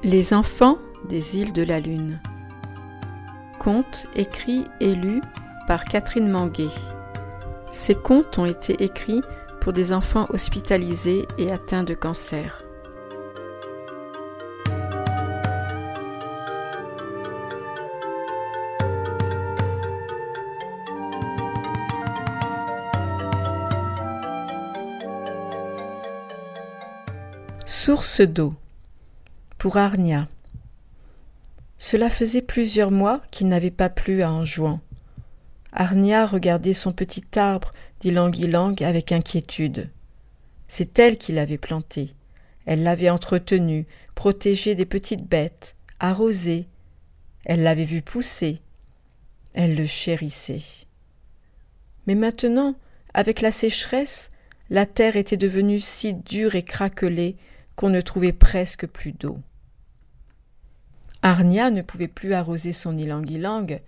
Les enfants des îles de la Lune. Contes écrits et lus par Catherine Manguet. Ces contes ont été écrits pour des enfants hospitalisés et atteints de cancer. Source d'eau. Pour Arnia. Cela faisait plusieurs mois qu'il n'avait pas plu à Anjouan. Arnia regardait son petit arbre d'ylang-ylang avec inquiétude. C'est elle qui l'avait planté. Elle l'avait entretenu, protégé des petites bêtes, arrosé. Elle l'avait vu pousser. Elle le chérissait. Mais maintenant, avec la sécheresse, la terre était devenue si dure et craquelée qu'on ne trouvait presque plus d'eau. Arnia ne pouvait plus arroser son ylang-ylang,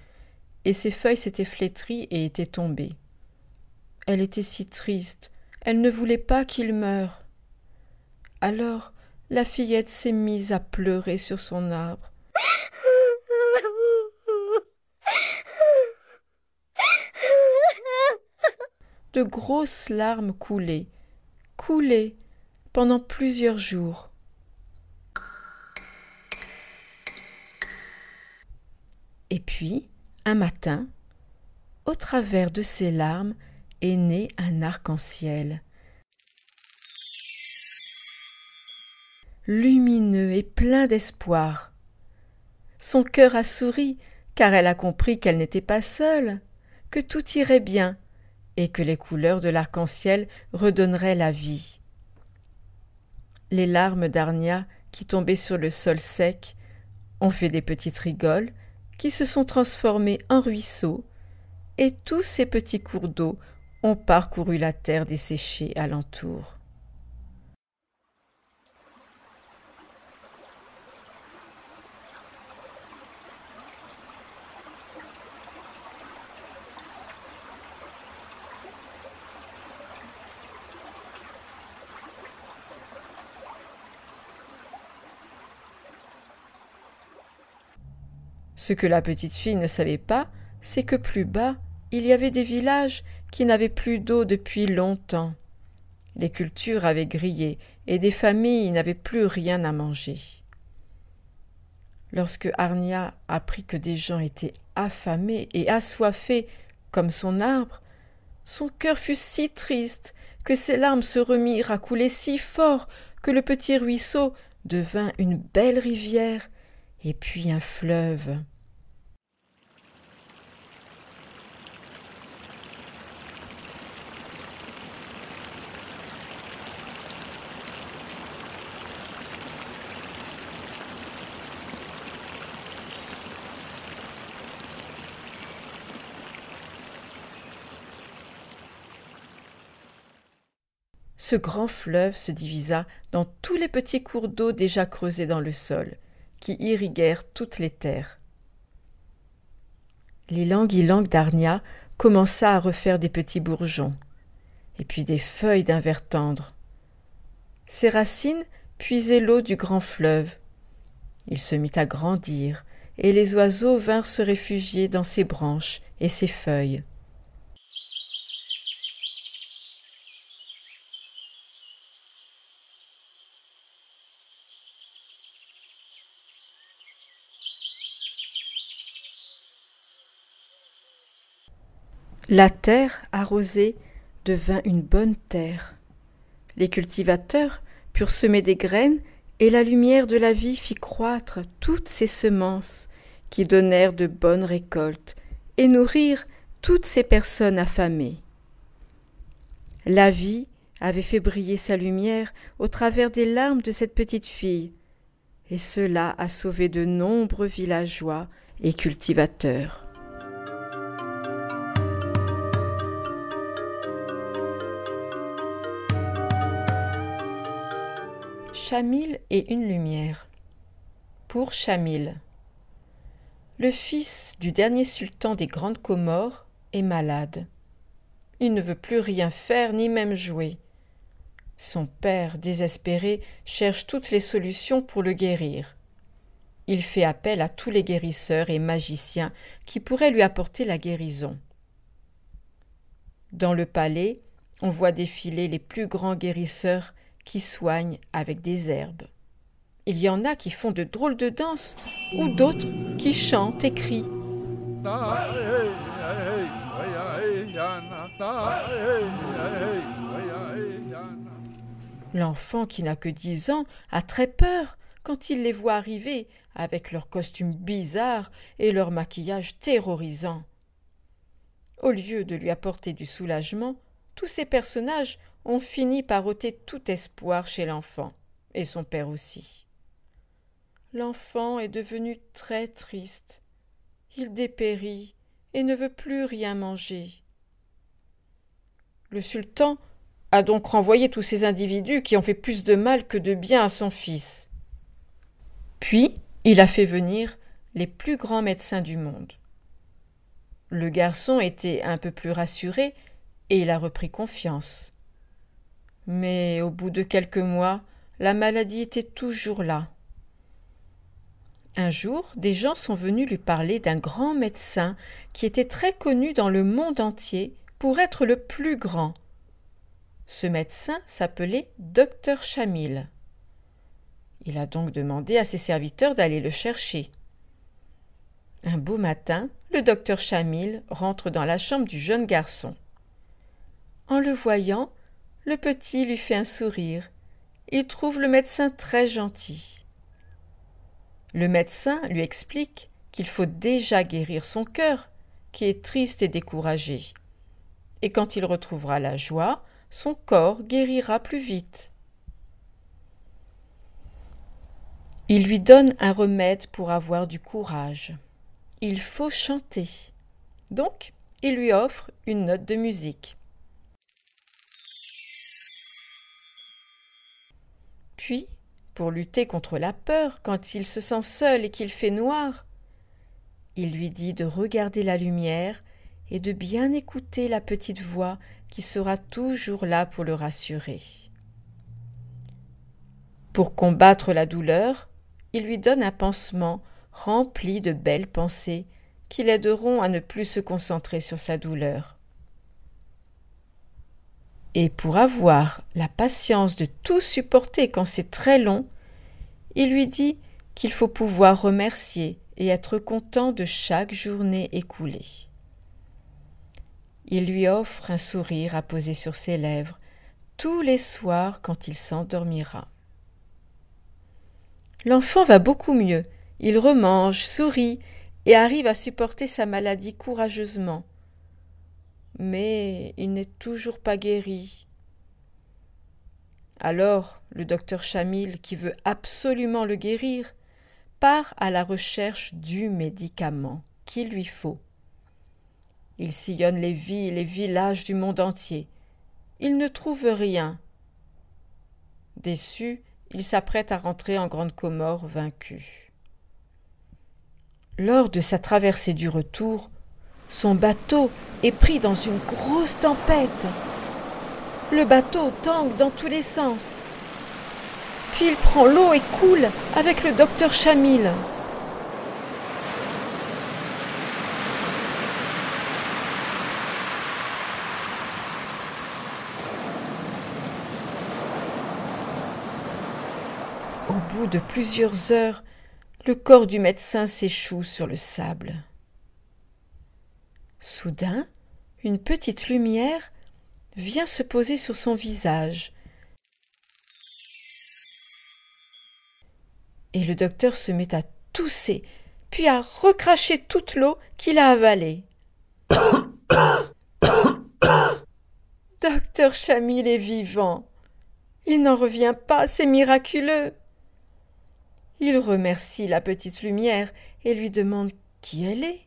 et ses feuilles s'étaient flétries et étaient tombées. Elle était si triste, elle ne voulait pas qu'il meure. Alors la fillette s'est mise à pleurer sur son arbre. De grosses larmes coulaient pendant plusieurs jours. Et puis, un matin, au travers de ses larmes est né un arc-en-ciel. Lumineux et plein d'espoir. Son cœur a souri, car elle a compris qu'elle n'était pas seule, que tout irait bien, et que les couleurs de l'arc-en-ciel redonneraient la vie. Les larmes d'Arnia, qui tombaient sur le sol sec, ont fait des petites rigoles, qui se sont transformés en ruisseaux, et tous ces petits cours d'eau ont parcouru la terre desséchée alentour. Ce que la petite fille ne savait pas, c'est que plus bas, il y avait des villages qui n'avaient plus d'eau depuis longtemps. Les cultures avaient grillé et des familles n'avaient plus rien à manger. Lorsque Arnia apprit que des gens étaient affamés et assoiffés comme son arbre, son cœur fut si triste que ses larmes se remirent à couler si fort que le petit ruisseau devint une belle rivière et puis un fleuve. Ce grand fleuve se divisa dans tous les petits cours d'eau déjà creusés dans le sol, qui irriguèrent toutes les terres. L'ylang-ylang d'Arnia commença à refaire des petits bourgeons, et puis des feuilles d'un vert tendre. Ses racines puisaient l'eau du grand fleuve. Il se mit à grandir, et les oiseaux vinrent se réfugier dans ses branches et ses feuilles. La terre arrosée devint une bonne terre. Les cultivateurs purent semer des graines et la lumière de la vie fit croître toutes ces semences qui donnèrent de bonnes récoltes et nourrirent toutes ces personnes affamées. La vie avait fait briller sa lumière au travers des larmes de cette petite fille, et cela a sauvé de nombreux villageois et cultivateurs. Chamil et une lumière. Pour Chamil. Le fils du dernier sultan des Grandes Comores est malade. Il ne veut plus rien faire ni même jouer. Son père, désespéré, cherche toutes les solutions pour le guérir. il fait appel à tous les guérisseurs et magiciens qui pourraient lui apporter la guérison. Dans le palais, on voit défiler les plus grands guérisseurs qui soignent avec des herbes. Il y en a qui font de drôles de danses, ou d'autres qui chantent et crient. L'enfant qui n'a que 10 ans a très peur quand il les voit arriver avec leurs costumes bizarres et leur maquillage terrorisant. Au lieu de lui apporter du soulagement, tous ces personnages ont fini par ôter tout espoir chez l'enfant, et son père aussi. L'enfant est devenu très triste. Il dépérit et ne veut plus rien manger. Le sultan a donc renvoyé tous ces individus qui ont fait plus de mal que de bien à son fils. Puis, il a fait venir les plus grands médecins du monde. Le garçon était un peu plus rassuré et il a repris confiance. Mais au bout de quelques mois, la maladie était toujours là. Un jour, des gens sont venus lui parler d'un grand médecin qui était très connu dans le monde entier pour être le plus grand. Ce médecin s'appelait Docteur Chamil. Il a donc demandé à ses serviteurs d'aller le chercher. Un beau matin, le docteur Chamil rentre dans la chambre du jeune garçon. En le voyant, le petit lui fait un sourire. Il trouve le médecin très gentil. Le médecin lui explique qu'il faut déjà guérir son cœur, qui est triste et découragé. Et quand il retrouvera la joie, son corps guérira plus vite. Il lui donne un remède pour avoir du courage. Il faut chanter. Donc, il lui offre une note de musique. Puis, pour lutter contre la peur quand il se sent seul et qu'il fait noir, il lui dit de regarder la lumière et de bien écouter la petite voix qui sera toujours là pour le rassurer. Pour combattre la douleur, il lui donne un pansement rempli de belles pensées qui l'aideront à ne plus se concentrer sur sa douleur. Et pour avoir la patience de tout supporter quand c'est très long, il lui dit qu'il faut pouvoir remercier et être content de chaque journée écoulée. Il lui offre un sourire à poser sur ses lèvres tous les soirs quand il s'endormira. L'enfant va beaucoup mieux. Il remange, sourit et arrive à supporter sa maladie courageusement. Mais il n'est toujours pas guéri. Alors, le docteur Chamil, qui veut absolument le guérir, part à la recherche du médicament qu'il lui faut. Il sillonne les villes et les villages du monde entier. Il ne trouve rien. Déçu, il s'apprête à rentrer en Grande Comore vaincu. Lors de sa traversée du retour, son bateau est pris dans une grosse tempête. Le bateau tangue dans tous les sens. Puis il prend l'eau et coule avec le docteur Chamil. Au bout de plusieurs heures, le corps du médecin s'échoue sur le sable. Soudain, une petite lumière vient se poser sur son visage. Et le docteur se met à tousser, puis à recracher toute l'eau qu'il a avalée. Docteur Chamil est vivant. Il n'en revient pas, c'est miraculeux. Il remercie la petite lumière et lui demande qui elle est.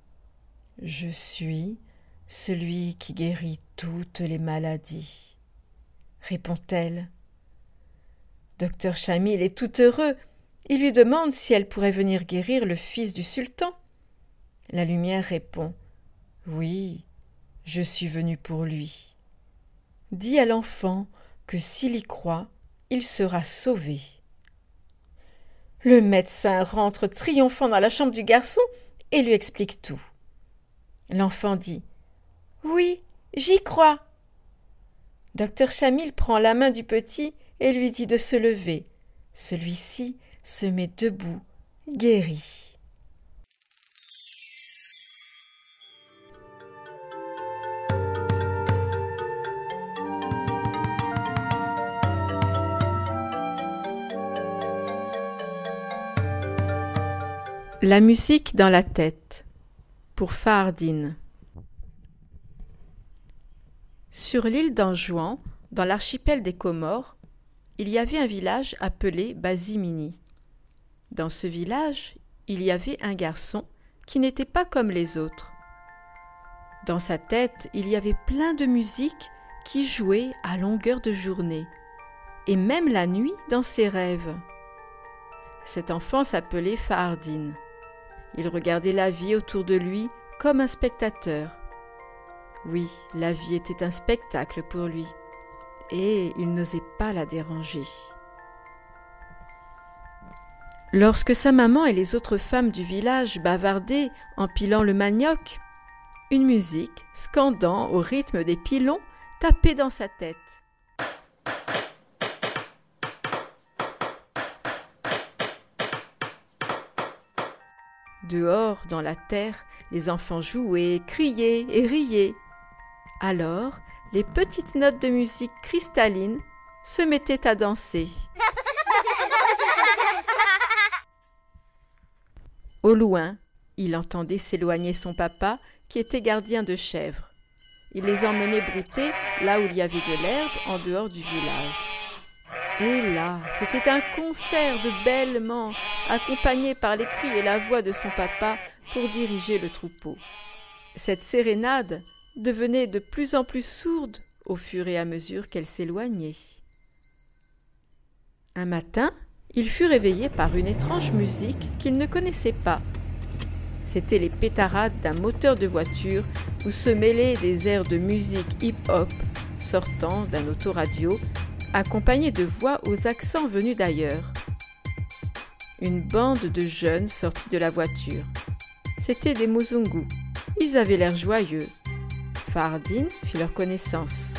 « Je suis celui qui guérit toutes les maladies, » répond-elle. Docteur Chamil est tout heureux. Il lui demande si elle pourrait venir guérir le fils du sultan. La lumière répond « Oui, je suis venu pour lui. » Dis à l'enfant que s'il y croit, il sera sauvé. Le médecin rentre triomphant dans la chambre du garçon et lui explique tout. L'enfant dit « Oui, j'y crois ». Docteur Chamil prend la main du petit et lui dit de se lever. Celui-ci se met debout, guéri. La musique dans la tête, pour Fahardine. Sur l'île d'Anjouan, dans l'archipel des Comores, il y avait un village appelé Bazimini. Dans ce village, il y avait un garçon qui n'était pas comme les autres. Dans sa tête, il y avait plein de musique qui jouait à longueur de journée, et même la nuit dans ses rêves. Cet enfant s'appelait Fahardine. Il regardait la vie autour de lui comme un spectateur. Oui, la vie était un spectacle pour lui, et il n'osait pas la déranger. Lorsque sa maman et les autres femmes du village bavardaient en pilant le manioc, une musique, scandant au rythme des pilons, tapait dans sa tête. Dehors, dans la terre, les enfants jouaient, criaient et riaient. Alors, les petites notes de musique cristalline se mettaient à danser. Au loin, il entendait s'éloigner son papa, qui était gardien de chèvres. Il les emmenait brouter là où il y avait de l'herbe en dehors du village. Et là, c'était un concert de bêlements, accompagné par les cris et la voix de son papa pour diriger le troupeau. Cette sérénade devenait de plus en plus sourde au fur et à mesure qu'elle s'éloignait. Un matin, il fut réveillé par une étrange musique qu'il ne connaissait pas. C'étaient les pétarades d'un moteur de voiture où se mêlaient des airs de musique hip-hop sortant d'un autoradio, accompagnés de voix aux accents venus d'ailleurs. Une bande de jeunes sortis de la voiture. C'étaient des Mozungu. Ils avaient l'air joyeux. Fahardine fit leur connaissance.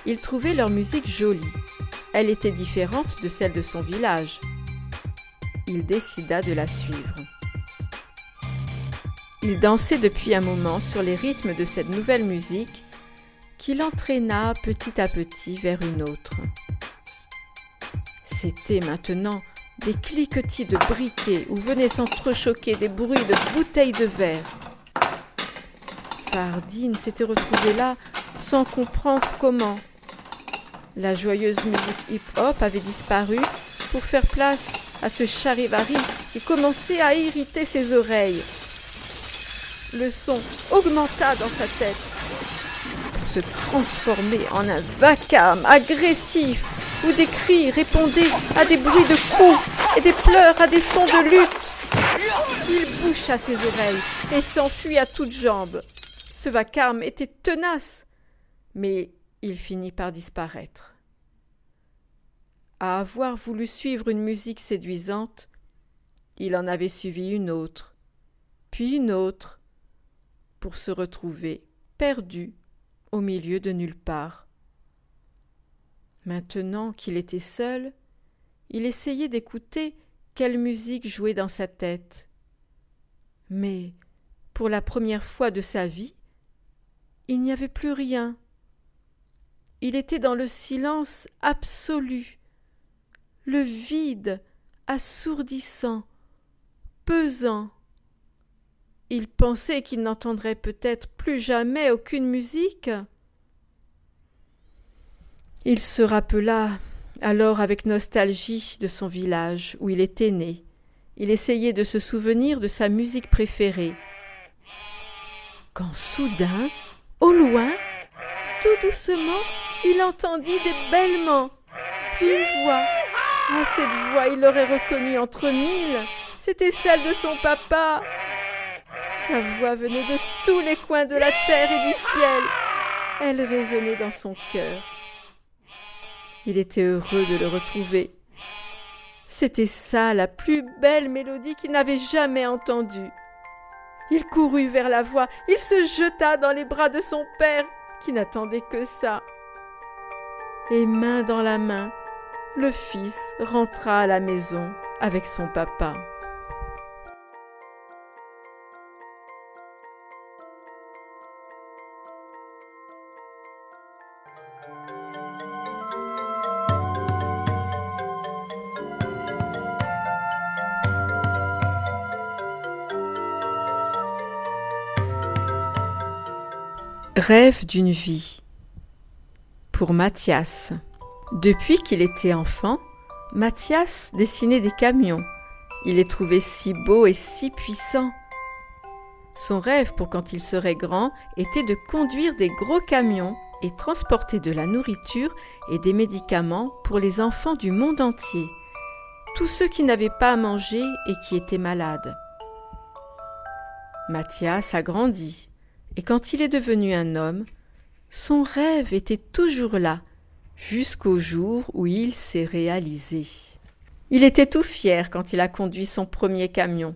Il trouvait leur musique jolie. Elle était différente de celle de son village. Il décida de la suivre. Il dansait depuis un moment sur les rythmes de cette nouvelle musique qui l'entraîna petit à petit vers une autre. C'étaient maintenant des cliquetis de briquets où venaient s'entrechoquer des bruits de bouteilles de verre. Fahardine s'était retrouvé là sans comprendre comment. La joyeuse musique hip-hop avait disparu pour faire place à ce charivari qui commençait à irriter ses oreilles. Le son augmenta dans sa tête pour se transformer en un vacarme agressif où des cris répondaient à des bruits de coups et des pleurs à des sons de lutte. Il boucha ses oreilles et s'enfuit à toutes jambes. Ce vacarme était tenace, mais il finit par disparaître. À avoir voulu suivre une musique séduisante, il en avait suivi une autre, puis une autre, pour se retrouver perdu au milieu de nulle part. Maintenant qu'il était seul, il essayait d'écouter quelle musique jouait dans sa tête. Mais, pour la première fois de sa vie, il n'y avait plus rien. Il était dans le silence absolu, le vide assourdissant, pesant. Il pensait qu'il n'entendrait peut-être plus jamais aucune musique. Il se rappela alors avec nostalgie de son village où il était né. Il essayait de se souvenir de sa musique préférée. Quand soudain, au loin, tout doucement, il entendit des bêlements, puis une voix. Ah, cette voix, il l'aurait reconnue entre mille. C'était celle de son papa. Sa voix venait de tous les coins de la terre et du ciel. Elle résonnait dans son cœur. Il était heureux de le retrouver. C'était ça la plus belle mélodie qu'il n'avait jamais entendue. Il courut vers la voix, il se jeta dans les bras de son père, qui n'attendait que ça. Et main dans la main, le fils rentra à la maison avec son papa. Rêve d'une vie. Pour Mathias. Depuis qu'il était enfant, Mathias dessinait des camions. Il les trouvait si beaux et si puissants. Son rêve pour quand il serait grand était de conduire des gros camions et transporter de la nourriture et des médicaments pour les enfants du monde entier, tous ceux qui n'avaient pas à manger et qui étaient malades. Mathias a grandi. Et quand il est devenu un homme, son rêve était toujours là, jusqu'au jour où il s'est réalisé. Il était tout fier quand il a conduit son premier camion.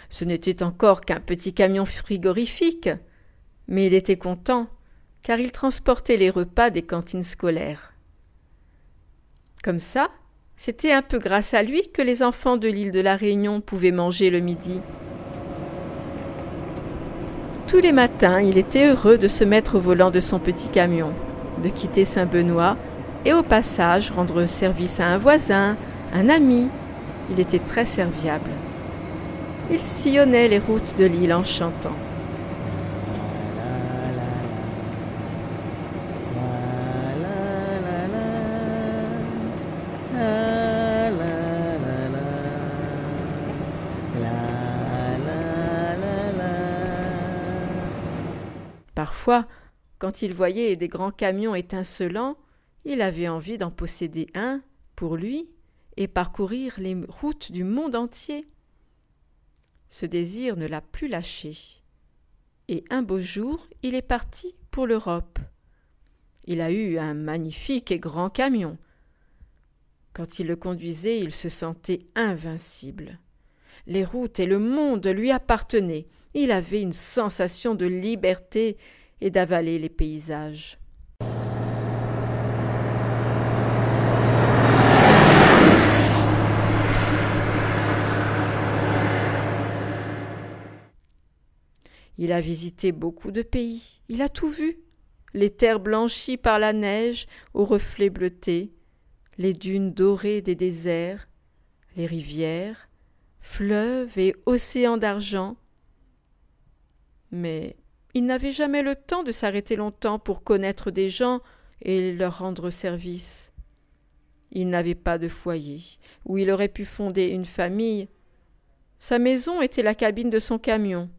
Ce n'était encore qu'un petit camion frigorifique, mais il était content, car il transportait les repas des cantines scolaires. Comme ça, c'était un peu grâce à lui que les enfants de l'île de la Réunion pouvaient manger le midi. Tous les matins, il était heureux de se mettre au volant de son petit camion, de quitter Saint-Benoît et au passage rendre service à un voisin, un ami. Il était très serviable. Il sillonnait les routes de l'île en chantant. Parfois, quand il voyait des grands camions étincelants, il avait envie d'en posséder un pour lui et parcourir les routes du monde entier. Ce désir ne l'a plus lâché. Et un beau jour, il est parti pour l'Europe. Il a eu un magnifique et grand camion. Quand il le conduisait, il se sentait invincible. Les routes et le monde lui appartenaient. Il avait une sensation de liberté et d'avaler les paysages. Il a visité beaucoup de pays. Il a tout vu. Les terres blanchies par la neige aux reflets bleutés, les dunes dorées des déserts, les rivières, fleuves et océans d'argent. Mais il n'avait jamais le temps de s'arrêter longtemps pour connaître des gens et leur rendre service. Il n'avait pas de foyer où il aurait pu fonder une famille. Sa maison était la cabine de son camion.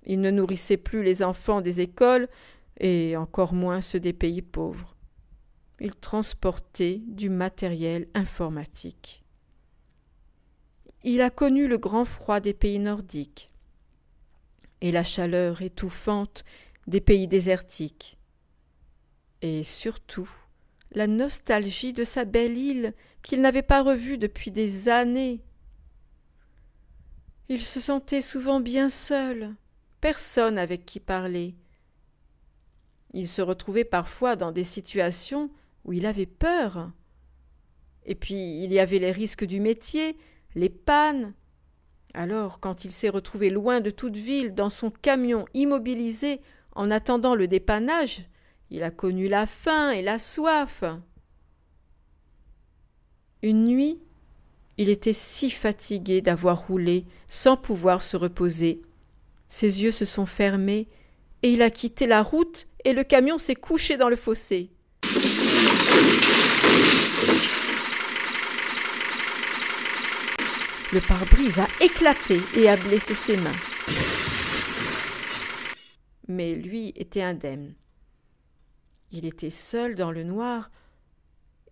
Il ne nourrissait plus les enfants des écoles et encore moins ceux des pays pauvres. Il transportait du matériel informatique. Il a connu le grand froid des pays nordiques et la chaleur étouffante des pays désertiques. Et surtout, la nostalgie de sa belle île qu'il n'avait pas revue depuis des années. Il se sentait souvent bien seul, personne avec qui parler. Il se retrouvait parfois dans des situations où il avait peur. Et puis il y avait les risques du métier, les pannes. Alors, quand il s'est retrouvé loin de toute ville, dans son camion immobilisé, en attendant le dépannage, il a connu la faim et la soif. Une nuit, il était si fatigué d'avoir roulé sans pouvoir se reposer. Ses yeux se sont fermés et il a quitté la route et le camion s'est couché dans le fossé. Le pare-brise a éclaté et a blessé ses mains. Mais lui était indemne. Il était seul dans le noir.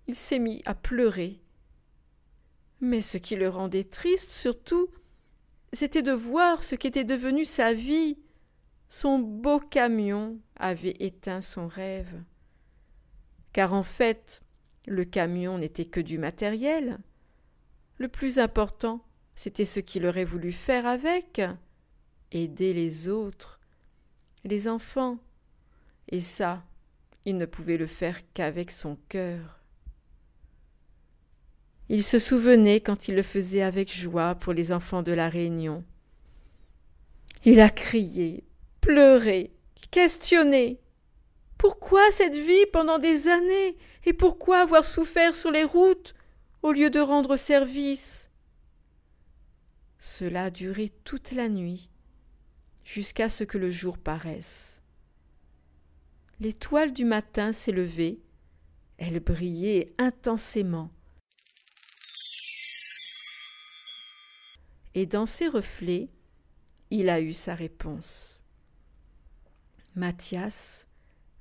Il s'est mis à pleurer. Mais ce qui le rendait triste surtout, c'était de voir ce qu'était devenu sa vie. Son beau camion avait éteint son rêve. Car en fait, le camion n'était que du matériel. Le plus important, c'était ce qu'il aurait voulu faire avec, aider les autres, les enfants. Et ça, il ne pouvait le faire qu'avec son cœur. Il se souvenait quand il le faisait avec joie pour les enfants de la Réunion. Il a crié, pleuré, questionné. Pourquoi cette vie pendant des années? Et pourquoi avoir souffert sur les routes au lieu de rendre service? Cela a duré toute la nuit, jusqu'à ce que le jour paraisse. L'étoile du matin s'est levée, elle brillait intensément. Et dans ses reflets, il a eu sa réponse. Mathias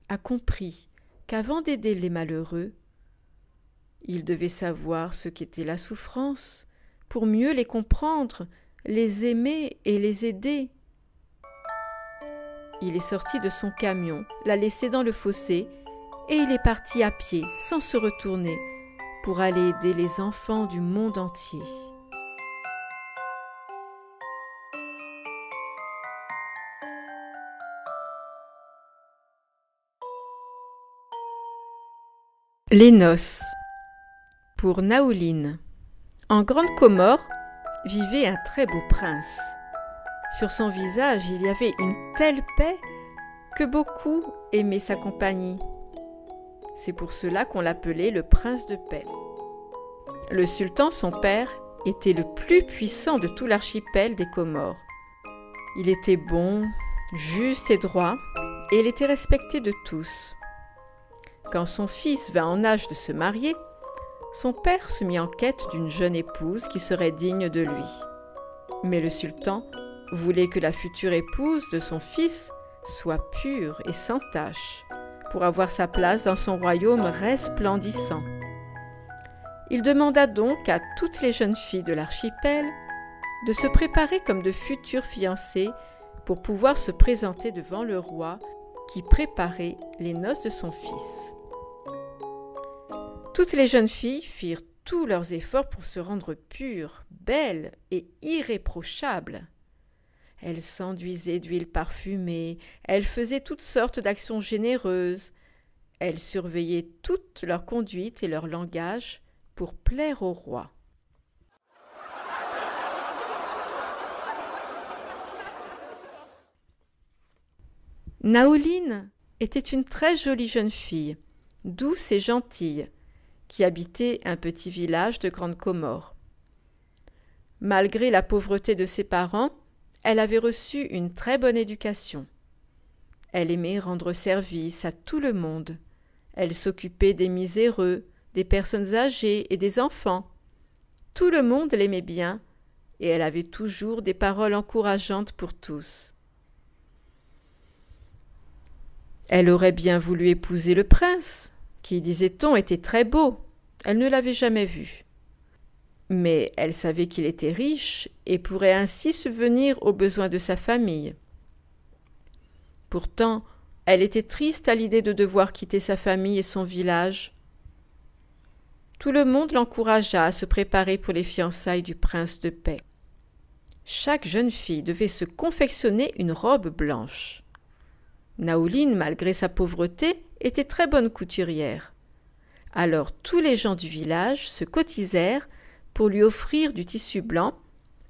a compris qu'avant d'aider les malheureux, il devait savoir ce qu'était la souffrance pour mieux les comprendre, les aimer et les aider. Il est sorti de son camion, l'a laissé dans le fossé et il est parti à pied sans se retourner pour aller aider les enfants du monde entier. Les noces. Pour Naouline. En Grande Comore vivait un très beau prince. Sur son visage, il y avait une telle paix que beaucoup aimaient sa compagnie. C'est pour cela qu'on l'appelait le prince de paix. Le sultan, son père, était le plus puissant de tout l'archipel des Comores. Il était bon, juste et droit, et il était respecté de tous. Quand son fils vint en âge de se marier, son père se mit en quête d'une jeune épouse qui serait digne de lui. Mais le sultan voulait que la future épouse de son fils soit pure et sans tache, pour avoir sa place dans son royaume resplendissant. Il demanda donc à toutes les jeunes filles de l'archipel de se préparer comme de futures fiancées pour pouvoir se présenter devant le roi qui préparait les noces de son fils. Toutes les jeunes filles firent tous leurs efforts pour se rendre pures, belles et irréprochables. Elles s'enduisaient d'huile parfumée, elles faisaient toutes sortes d'actions généreuses, elles surveillaient toute leur conduite et leur langage pour plaire au roi. Naouline était une très jolie jeune fille, douce et gentille, qui habitait un petit village de Grande Comore. Malgré la pauvreté de ses parents, elle avait reçu une très bonne éducation. Elle aimait rendre service à tout le monde. Elle s'occupait des miséreux, des personnes âgées et des enfants. Tout le monde l'aimait bien, et elle avait toujours des paroles encourageantes pour tous. Elle aurait bien voulu épouser le prince, qui, disait-on, était très beau. Elle ne l'avait jamais vu. Mais elle savait qu'il était riche et pourrait ainsi subvenir aux besoins de sa famille. Pourtant, elle était triste à l'idée de devoir quitter sa famille et son village. Tout le monde l'encouragea à se préparer pour les fiançailles du prince de paix. Chaque jeune fille devait se confectionner une robe blanche. Naouline, malgré sa pauvreté, était très bonne couturière. Alors tous les gens du village se cotisèrent pour lui offrir du tissu blanc,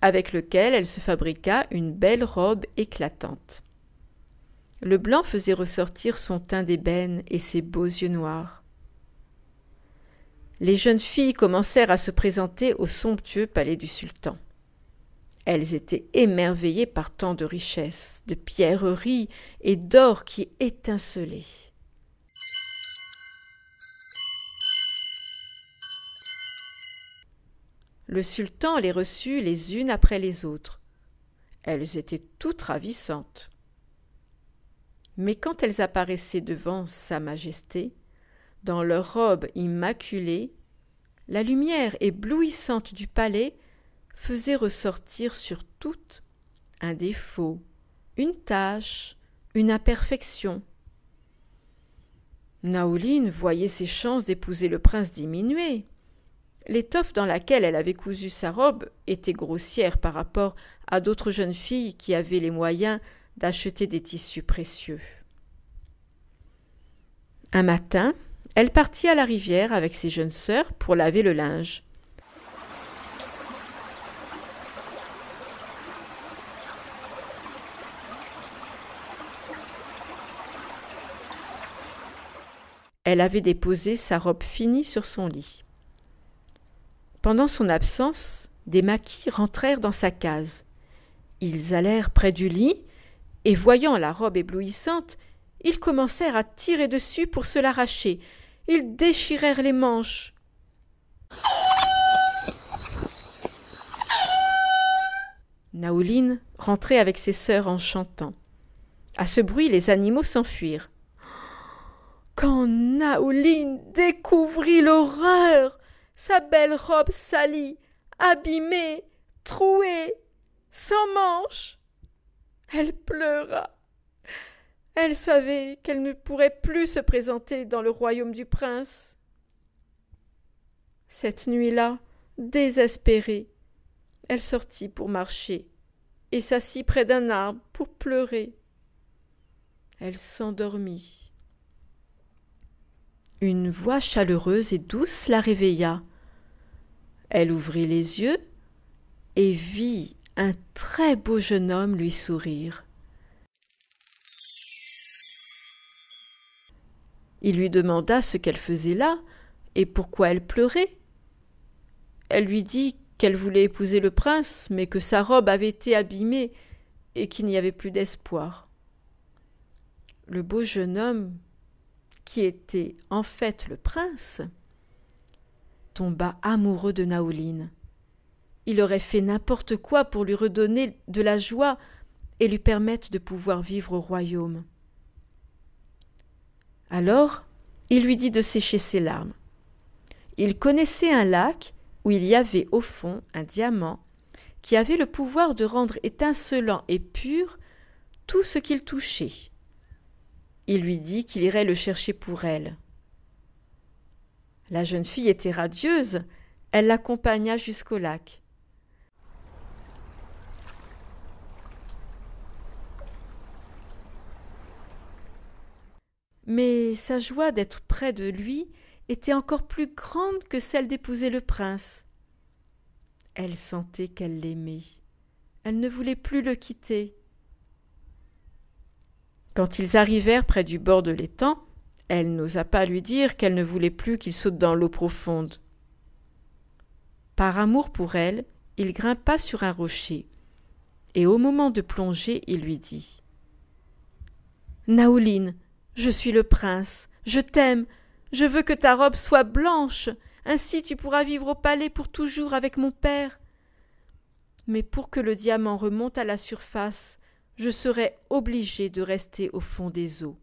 avec lequel elle se fabriqua une belle robe éclatante. Le blanc faisait ressortir son teint d'ébène et ses beaux yeux noirs. Les jeunes filles commencèrent à se présenter au somptueux palais du sultan. Elles étaient émerveillées par tant de richesses, de pierreries et d'or qui étincelait. Le sultan les reçut les unes après les autres. Elles étaient toutes ravissantes. Mais quand elles apparaissaient devant Sa Majesté, dans leurs robes immaculées, la lumière éblouissante du palais faisait ressortir sur toutes un défaut, une tache, une imperfection. Naoline voyait ses chances d'épouser le prince diminuer. L'étoffe dans laquelle elle avait cousu sa robe était grossière par rapport à d'autres jeunes filles qui avaient les moyens d'acheter des tissus précieux. Un matin, elle partit à la rivière avec ses jeunes sœurs pour laver le linge. Elle avait déposé sa robe finie sur son lit. Pendant son absence, des maquis rentrèrent dans sa case. Ils allèrent près du lit, et voyant la robe éblouissante, ils commencèrent à tirer dessus pour se l'arracher. Ils déchirèrent les manches. Naoline rentrait avec ses sœurs en chantant. À ce bruit, les animaux s'enfuirent. Quand Naoline découvrit l'horreur, sa belle robe salie, abîmée, trouée, sans manches, elle pleura. Elle savait qu'elle ne pourrait plus se présenter dans le royaume du prince. Cette nuit-là, désespérée, elle sortit pour marcher et s'assit près d'un arbre pour pleurer. Elle s'endormit. Une voix chaleureuse et douce la réveilla. Elle ouvrit les yeux et vit un très beau jeune homme lui sourire. Il lui demanda ce qu'elle faisait là et pourquoi elle pleurait. Elle lui dit qu'elle voulait épouser le prince, mais que sa robe avait été abîmée et qu'il n'y avait plus d'espoir. Le beau jeune homme, qui était en fait le prince, tomba amoureux de Naoline. Il aurait fait n'importe quoi pour lui redonner de la joie et lui permettre de pouvoir vivre au royaume. Alors, il lui dit de sécher ses larmes. Il connaissait un lac où il y avait au fond un diamant qui avait le pouvoir de rendre étincelant et pur tout ce qu'il touchait. Il lui dit qu'il irait le chercher pour elle. La jeune fille était radieuse, elle l'accompagna jusqu'au lac. Mais sa joie d'être près de lui était encore plus grande que celle d'épouser le prince. Elle sentait qu'elle l'aimait. Elle ne voulait plus le quitter. Quand ils arrivèrent près du bord de l'étang, elle n'osa pas lui dire qu'elle ne voulait plus qu'il saute dans l'eau profonde. Par amour pour elle, il grimpa sur un rocher, et au moment de plonger, il lui dit « Naoline, je suis le prince, je t'aime, je veux que ta robe soit blanche, ainsi tu pourras vivre au palais pour toujours avec mon père. Mais pour que le diamant remonte à la surface, je serai obligé de rester au fond des eaux. »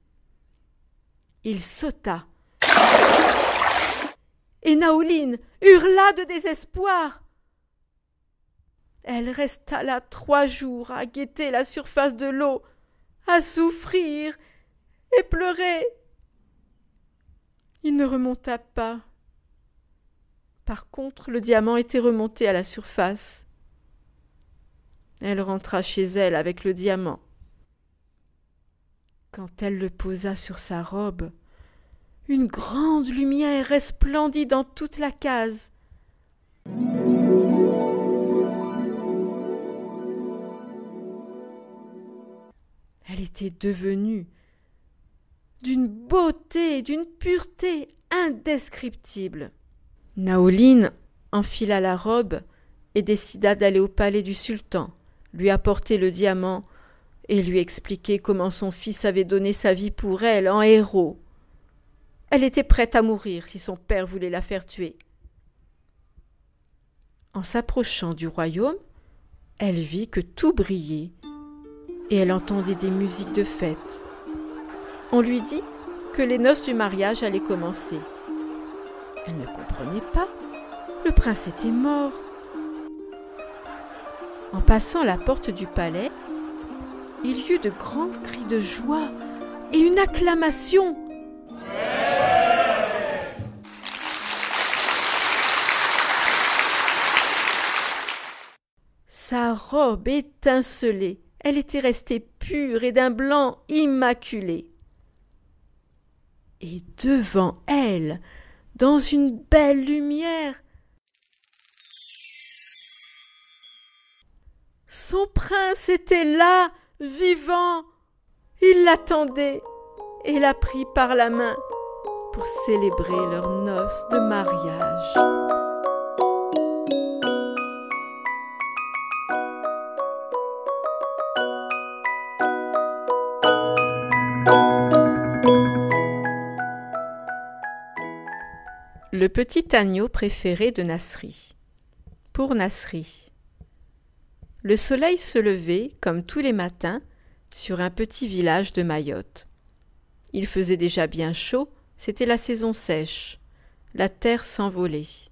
Il sauta, et Naoline hurla de désespoir. Elle resta là 3 jours à guetter la surface de l'eau, à souffrir et pleurer. Il ne remonta pas. Par contre, le diamant était remonté à la surface. Elle rentra chez elle avec le diamant. Quand elle le posa sur sa robe, une grande lumière resplendit dans toute la case. Elle était devenue d'une beauté et d'une pureté indescriptibles. Naoline enfila la robe et décida d'aller au palais du sultan, lui apporter le diamant et lui expliquer comment son fils avait donné sa vie pour elle en héros. Elle était prête à mourir si son père voulait la faire tuer. En s'approchant du royaume, elle vit que tout brillait et elle entendait des musiques de fête. On lui dit que les noces du mariage allaient commencer. Elle ne comprenait pas. Le prince était mort. En passant la porte du palais, il y eut de grands cris de joie et une acclamation. Sa robe étincelait, elle était restée pure et d'un blanc immaculé. Et devant elle, dans une belle lumière, son prince était là, vivant. Il l'attendait et l'a pris par la main pour célébrer leurs noces de mariage. Le petit agneau préféré de Nasri. Pour Nasri. Le soleil se levait, comme tous les matins, sur un petit village de Mayotte. Il faisait déjà bien chaud, c'était la saison sèche. La terre s'envolait.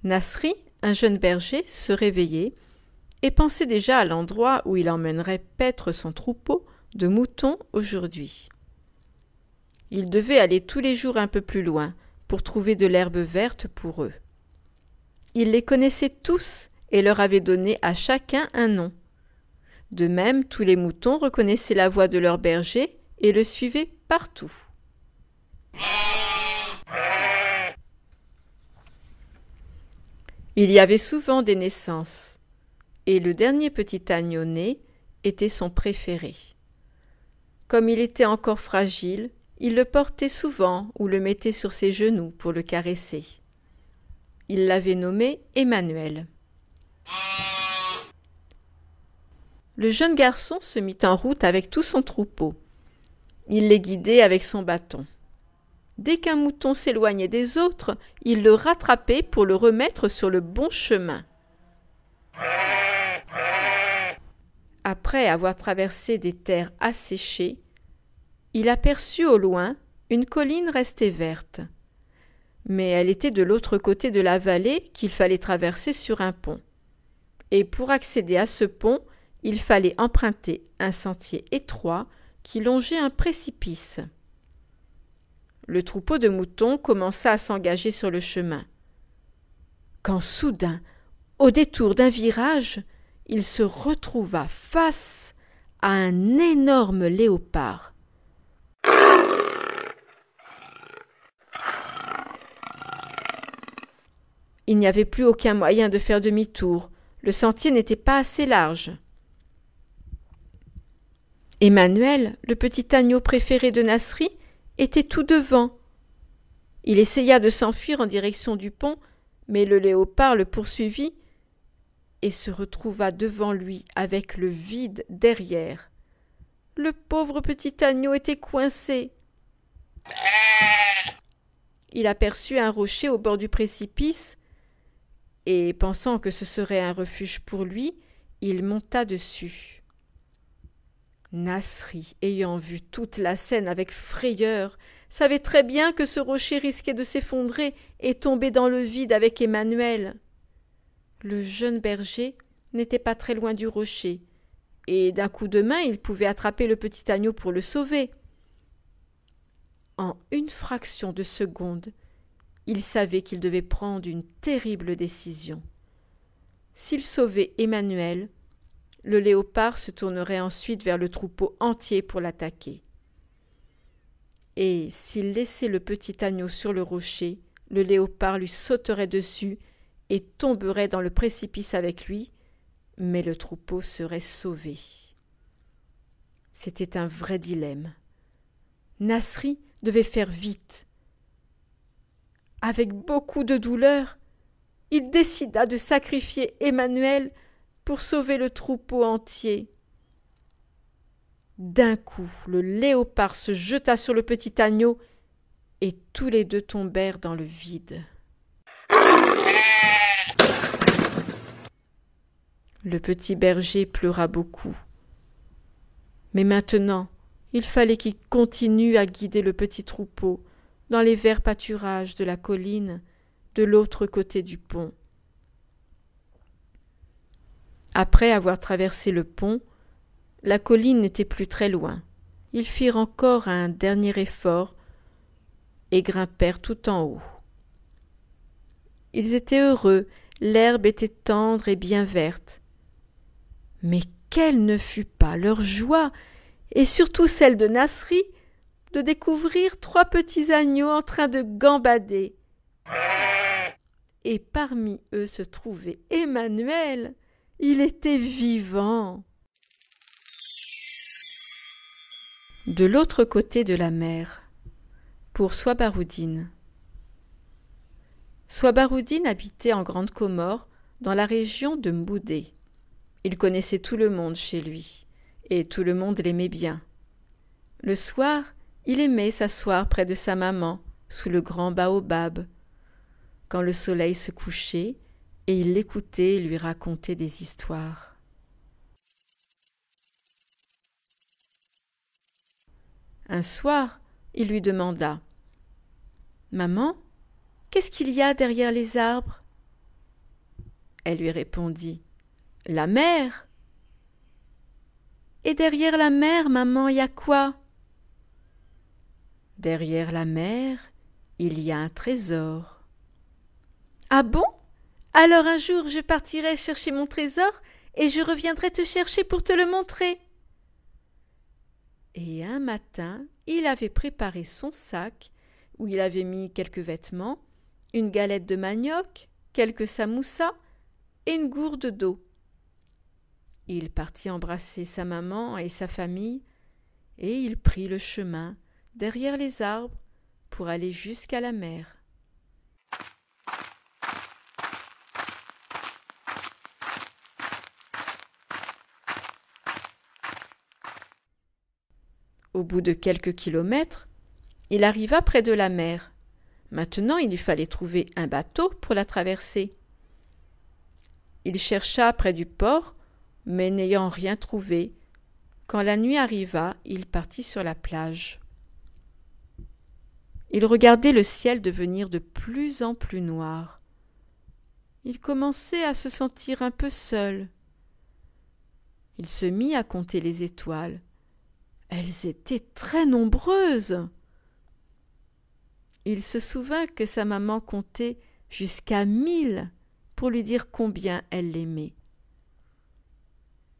Nasri, un jeune berger, se réveillait et pensait déjà à l'endroit où il emmènerait paître son troupeau de moutons aujourd'hui. Il devait aller tous les jours un peu plus loin pour trouver de l'herbe verte pour eux. Il les connaissait tous et leur avait donné à chacun un nom. De même, tous les moutons reconnaissaient la voix de leur berger et le suivaient partout. Il y avait souvent des naissances, et le dernier petit agneau né était son préféré. Comme il était encore fragile, il le portait souvent ou le mettait sur ses genoux pour le caresser. Il l'avait nommé Emmanuel. Le jeune garçon se mit en route avec tout son troupeau. Il les guidait avec son bâton. Dès qu'un mouton s'éloignait des autres, il le rattrapait pour le remettre sur le bon chemin. Après avoir traversé des terres asséchées, il aperçut au loin une colline restée verte. Mais elle était de l'autre côté de la vallée qu'il fallait traverser sur un pont. Et pour accéder à ce pont, il fallait emprunter un sentier étroit qui longeait un précipice. Le troupeau de moutons commença à s'engager sur le chemin. Quand soudain, au détour d'un virage, il se retrouva face à un énorme léopard. Il n'y avait plus aucun moyen de faire demi-tour. Le sentier n'était pas assez large. Emmanuel, le petit agneau préféré de Nasri, était tout devant. Il essaya de s'enfuir en direction du pont, mais le léopard le poursuivit et se retrouva devant lui avec le vide derrière. Le pauvre petit agneau était coincé. Il aperçut un rocher au bord du précipice et, pensant que ce serait un refuge pour lui, il monta dessus. Nasri, ayant vu toute la scène avec frayeur, savait très bien que ce rocher risquait de s'effondrer et tomber dans le vide avec Emmanuel. Le jeune berger n'était pas très loin du rocher, et d'un coup de main il pouvait attraper le petit agneau pour le sauver. En une fraction de seconde, il savait qu'il devait prendre une terrible décision. S'il sauvait Emmanuel, le léopard se tournerait ensuite vers le troupeau entier pour l'attaquer. Et s'il laissait le petit agneau sur le rocher, le léopard lui sauterait dessus et tomberait dans le précipice avec lui, mais le troupeau serait sauvé. C'était un vrai dilemme. Nasri devait faire vite. Avec beaucoup de douleur, il décida de sacrifier Emmanuel pour sauver le troupeau entier. D'un coup, le léopard se jeta sur le petit agneau et tous les deux tombèrent dans le vide. Le petit berger pleura beaucoup. Mais maintenant, il fallait qu'il continue à guider le petit troupeau dans les verts pâturages de la colline de l'autre côté du pont. Après avoir traversé le pont, la colline n'était plus très loin. Ils firent encore un dernier effort et grimpèrent tout en haut. Ils étaient heureux, l'herbe était tendre et bien verte. Mais quelle ne fut pas leur joie, et surtout celle de Nasri, de découvrir 3 petits agneaux en train de gambader. Et parmi eux se trouvait Emmanuel. Il était vivant. De l'autre côté de la mer, pour Swabaroudine. Swabaroudine habitait en Grande Comore, dans la région de Mboudé. Il connaissait tout le monde chez lui, et tout le monde l'aimait bien. Le soir, il aimait s'asseoir près de sa maman, sous le grand baobab, quand le soleil se couchait, et il l'écoutait lui raconter des histoires. Un soir, il lui demanda « Maman, qu'est-ce qu'il y a derrière les arbres ?» Elle lui répondit « La mer !»« Et derrière la mer, maman, il y a quoi ?» ?»« Derrière la mer, il y a un trésor. »« Ah bon ? Alors un jour je partirai chercher mon trésor et je reviendrai te chercher pour te le montrer. » Et un matin, il avait préparé son sac où il avait mis quelques vêtements, une galette de manioc, quelques samoussas et une gourde d'eau. Il partit embrasser sa maman et sa famille, et il prit le chemin derrière les arbres pour aller jusqu'à la mer. Au bout de quelques kilomètres, il arriva près de la mer. Maintenant, il lui fallait trouver un bateau pour la traverser. Il chercha près du port, mais n'ayant rien trouvé, quand la nuit arriva, il partit sur la plage. Il regardait le ciel devenir de plus en plus noir. Il commençait à se sentir un peu seul. Il se mit à compter les étoiles. Elles étaient très nombreuses. Il se souvint que sa maman comptait jusqu'à 1000 pour lui dire combien elle l'aimait.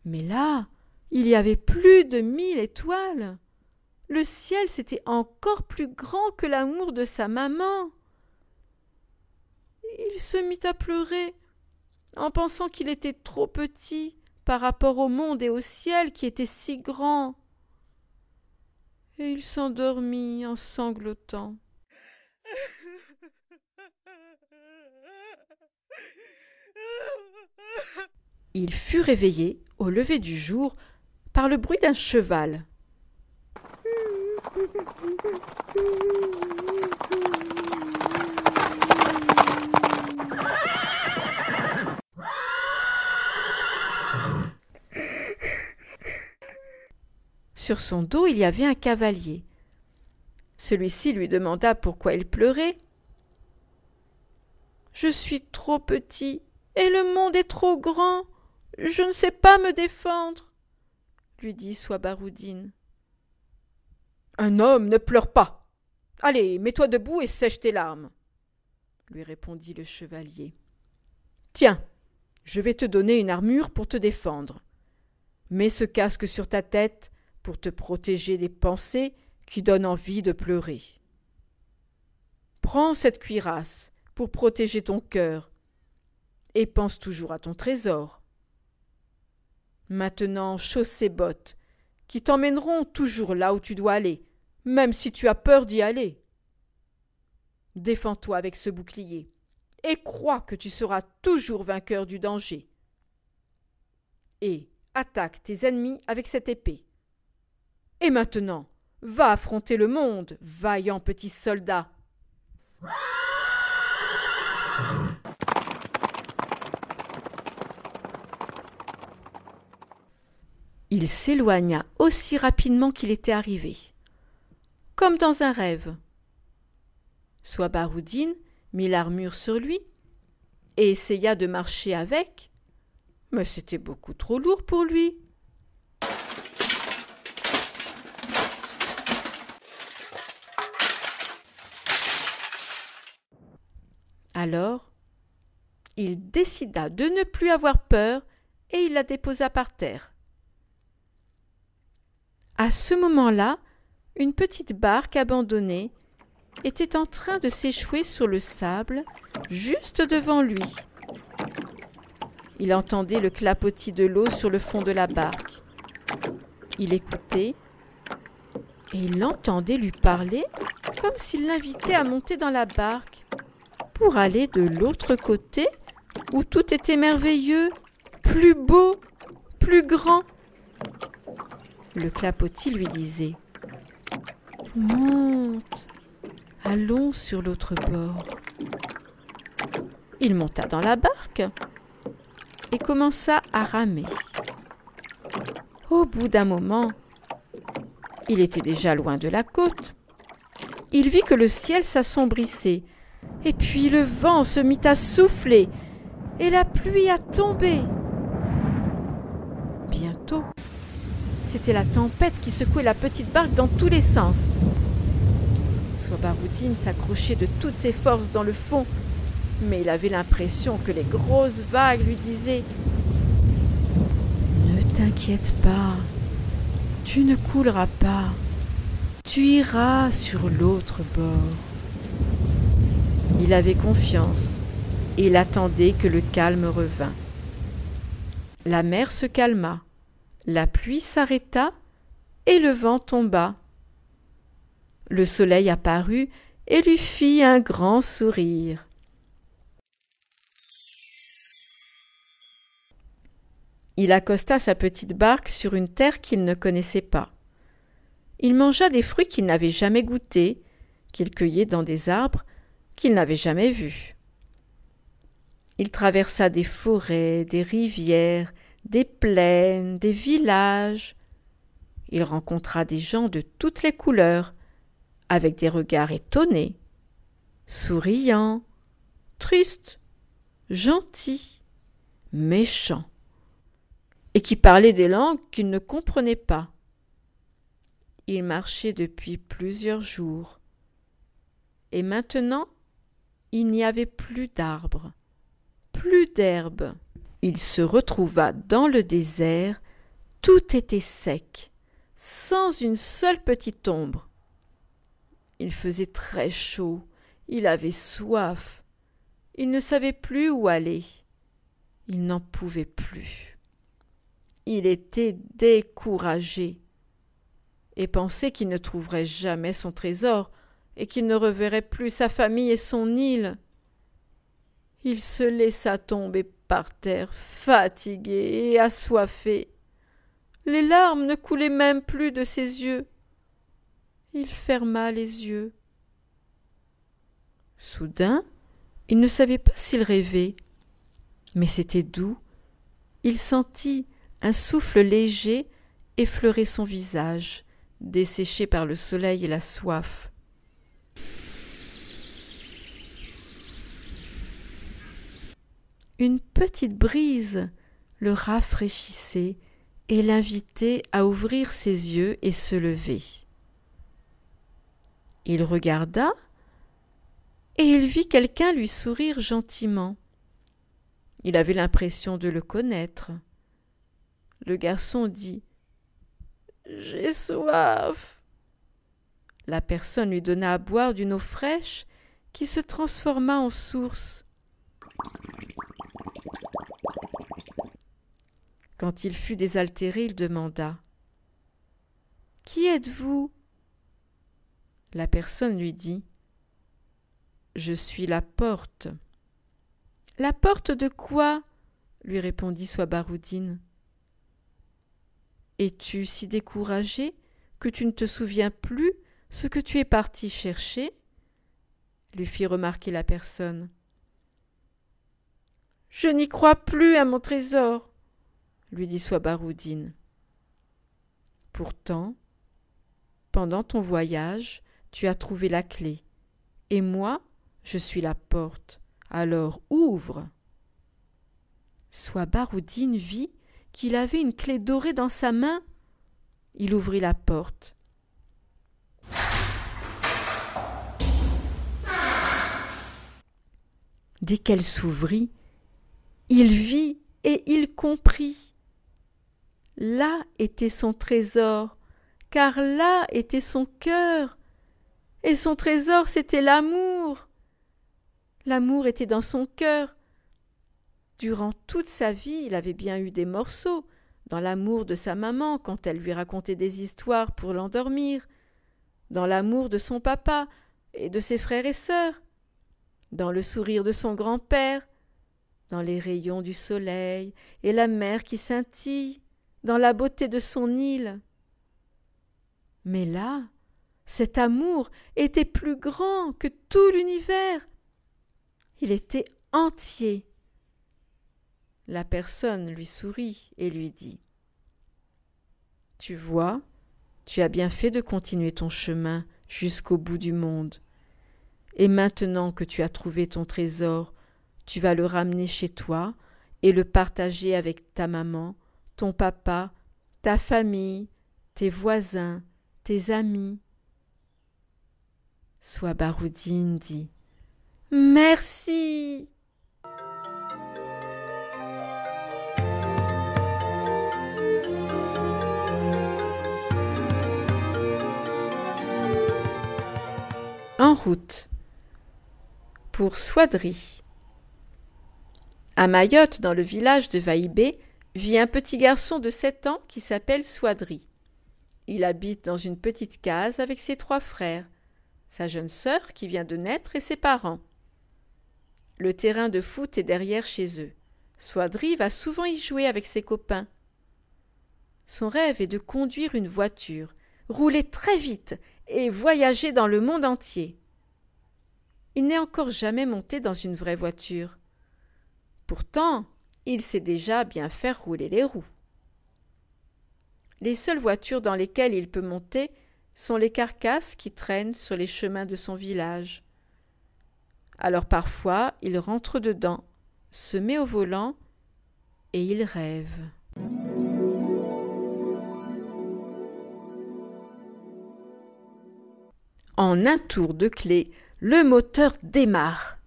Mais là, il y avait plus de 1000 étoiles. Le ciel, c'était encore plus grand que l'amour de sa maman. Il se mit à pleurer en pensant qu'il était trop petit par rapport au monde et au ciel qui était si grand. Et il s'endormit en sanglotant. Il fut réveillé au lever du jour par le bruit d'un cheval. Sur son dos, il y avait un cavalier. Celui-ci lui demanda pourquoi il pleurait. « Je suis trop petit et le monde est trop grand. Je ne sais pas me défendre, » lui dit Swabaroudine. « Un homme ne pleure pas. Allez, mets-toi debout et sèche tes larmes, » lui répondit le chevalier. « Tiens, je vais te donner une armure pour te défendre. Mets ce casque sur ta tête pour te protéger des pensées qui donnent envie de pleurer. Prends cette cuirasse pour protéger ton cœur et pense toujours à ton trésor. Maintenant, chausse ces bottes qui t'emmèneront toujours là où tu dois aller, même si tu as peur d'y aller. Défends-toi avec ce bouclier et crois que tu seras toujours vainqueur du danger. Et attaque tes ennemis avec cette épée. Et maintenant, va affronter le monde, vaillant petit soldat. » Il s'éloigna aussi rapidement qu'il était arrivé, comme dans un rêve. Swabaroudine mit l'armure sur lui et essaya de marcher avec, mais c'était beaucoup trop lourd pour lui. Alors, il décida de ne plus avoir peur et il la déposa par terre. À ce moment-là, une petite barque abandonnée était en train de s'échouer sur le sable juste devant lui. Il entendait le clapotis de l'eau sur le fond de la barque. Il écoutait et il l'entendait lui parler comme s'il l'invitait à monter dans la barque pour aller de l'autre côté où tout était merveilleux, plus beau, plus grand. Le clapotis lui disait « Monte, allons sur l'autre bord. » Il monta dans la barque et commença à ramer. Au bout d'un moment, il était déjà loin de la côte. Il vit que le ciel s'assombrissait, et puis le vent se mit à souffler, et la pluie à tomber. Bientôt, c'était la tempête qui secouait la petite barque dans tous les sens. Swabaroudine s'accrochait de toutes ses forces dans le fond, mais il avait l'impression que les grosses vagues lui disaient « Ne t'inquiète pas, tu ne couleras pas, tu iras sur l'autre bord. » Il avait confiance et il attendait que le calme revînt. La mer se calma, la pluie s'arrêta et le vent tomba. Le soleil apparut et lui fit un grand sourire. Il accosta sa petite barque sur une terre qu'il ne connaissait pas. Il mangea des fruits qu'il n'avait jamais goûtés, qu'il cueillait dans des arbres qu'il n'avait jamais vus. Il traversa des forêts, des rivières, des plaines, des villages. Il rencontra des gens de toutes les couleurs, avec des regards étonnés, souriants, tristes, gentils, méchants, et qui parlaient des langues qu'il ne comprenait pas. Il marchait depuis plusieurs jours, et maintenant il n'y avait plus d'arbres, plus d'herbe. Il se retrouva dans le désert, tout était sec, sans une seule petite ombre. Il faisait très chaud, il avait soif, il ne savait plus où aller, il n'en pouvait plus. Il était découragé et pensait qu'il ne trouverait jamais son trésor et qu'il ne reverrait plus sa famille et son île. Il se laissa tomber par terre, fatigué et assoiffé. Les larmes ne coulaient même plus de ses yeux. Il ferma les yeux. Soudain, il ne savait pas s'il rêvait, mais c'était doux. Il sentit un souffle léger effleurer son visage, desséché par le soleil et la soif. Une petite brise le rafraîchissait et l'invitait à ouvrir ses yeux et se lever. Il regarda et il vit quelqu'un lui sourire gentiment. Il avait l'impression de le connaître. Le garçon dit « J'ai soif !» La personne lui donna à boire d'une eau fraîche qui se transforma en source. Quand il fut désaltéré, il demanda « Qui êtes-vous » La personne lui dit « Je suis la porte. »« La porte de quoi ?» lui répondit Swabaroudine. « Es-tu si découragé que tu ne te souviens plus ce que tu es parti chercher ?» lui fit remarquer la personne. « Je n'y crois plus à mon trésor !» lui dit Swabaroudine. « Pourtant, pendant ton voyage, tu as trouvé la clé, et moi, je suis la porte. Alors ouvre !» Swabaroudine vit qu'il avait une clé dorée dans sa main. Il ouvrit la porte. Dès qu'elle s'ouvrit, il vit et il comprit. Là était son trésor, car là était son cœur. Et son trésor, c'était l'amour. L'amour était dans son cœur. Durant toute sa vie, il avait bien eu des morceaux, dans l'amour de sa maman quand elle lui racontait des histoires pour l'endormir, dans l'amour de son papa et de ses frères et sœurs, dans le sourire de son grand-père, dans les rayons du soleil et la mer qui scintille, dans la beauté de son île. Mais là, cet amour était plus grand que tout l'univers. Il était entier. La personne lui sourit et lui dit « Tu vois, tu as bien fait de continuer ton chemin jusqu'au bout du monde. Et maintenant que tu as trouvé ton trésor, tu vas le ramener chez toi et le partager avec ta maman, ton papa, ta famille, tes voisins, tes amis. » Swabaroudine dit « Merci !» En route. Pour Swadri. À Mayotte, dans le village de Vaïbé, vit un petit garçon de 7 ans qui s'appelle Swadri. Il habite dans une petite case avec ses 3 frères, sa jeune sœur qui vient de naître et ses parents. Le terrain de foot est derrière chez eux. Swadri va souvent y jouer avec ses copains. Son rêve est de conduire une voiture, rouler très vite et voyager dans le monde entier. Il n'est encore jamais monté dans une vraie voiture. Pourtant, il sait déjà bien faire rouler les roues. Les seules voitures dans lesquelles il peut monter sont les carcasses qui traînent sur les chemins de son village. Alors parfois, il rentre dedans, se met au volant et il rêve. En un tour de clé, le moteur démarre.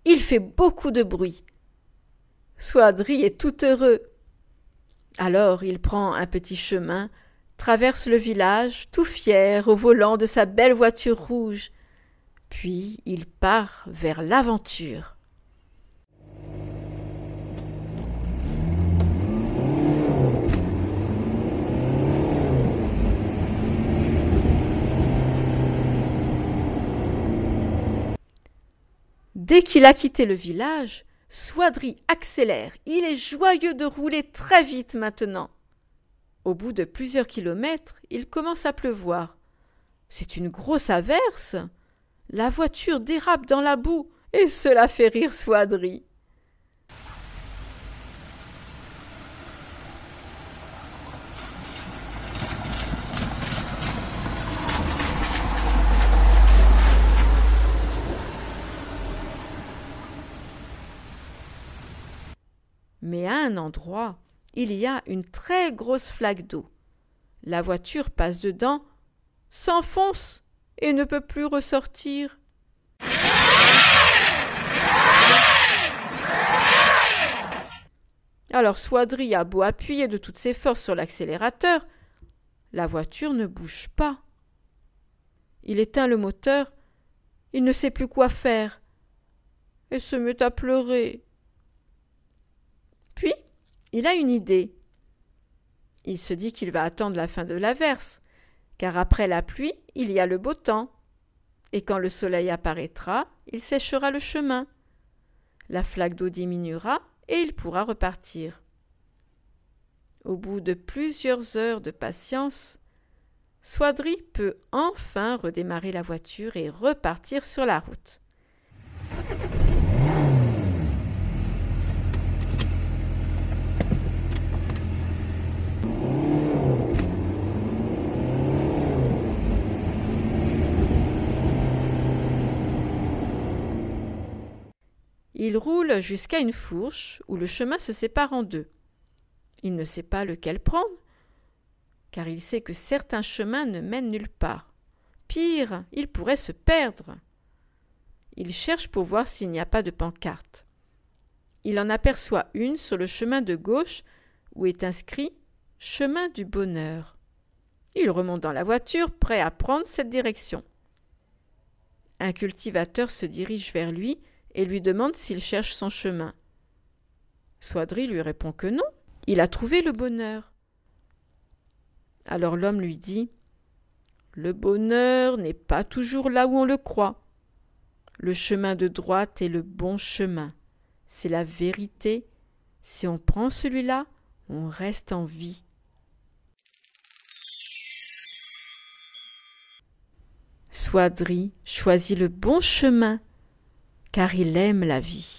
Il fait beaucoup de bruit. Swadri est tout heureux. Alors il prend un petit chemin, traverse le village, tout fier au volant de sa belle voiture rouge. Puis il part vers l'aventure. Dès qu'il a quitté le village, Swadri accélère. Il est joyeux de rouler très vite maintenant. Au bout de plusieurs kilomètres, il commence à pleuvoir. C'est une grosse averse. La voiture dérape dans la boue et cela fait rire Swadri. Mais à un endroit, il y a une très grosse flaque d'eau. La voiture passe dedans, s'enfonce et ne peut plus ressortir. Alors Swadri a beau appuyer de toutes ses forces sur l'accélérateur, la voiture ne bouge pas. Il éteint le moteur, il ne sait plus quoi faire et se met à pleurer. Puis, il a une idée. Il se dit qu'il va attendre la fin de l'averse, car après la pluie, il y a le beau temps. Et quand le soleil apparaîtra, il séchera le chemin. La flaque d'eau diminuera et il pourra repartir. Au bout de plusieurs heures de patience, Swadri peut enfin redémarrer la voiture et repartir sur la route. Il roule jusqu'à une fourche où le chemin se sépare en deux. Il ne sait pas lequel prendre, car il sait que certains chemins ne mènent nulle part. Pire, il pourrait se perdre. Il cherche pour voir s'il n'y a pas de pancarte. Il en aperçoit une sur le chemin de gauche où est inscrit « Chemin du bonheur ». Il remonte dans la voiture, prêt à prendre cette direction. Un cultivateur se dirige vers lui et lui demande s'il cherche son chemin. Swadri lui répond que non, il a trouvé le bonheur. Alors l'homme lui dit « Le bonheur n'est pas toujours là où on le croit. Le chemin de droite est le bon chemin. C'est la vérité. Si on prend celui-là, on reste en vie. » Swadri choisit le bon chemin, car il aime la vie.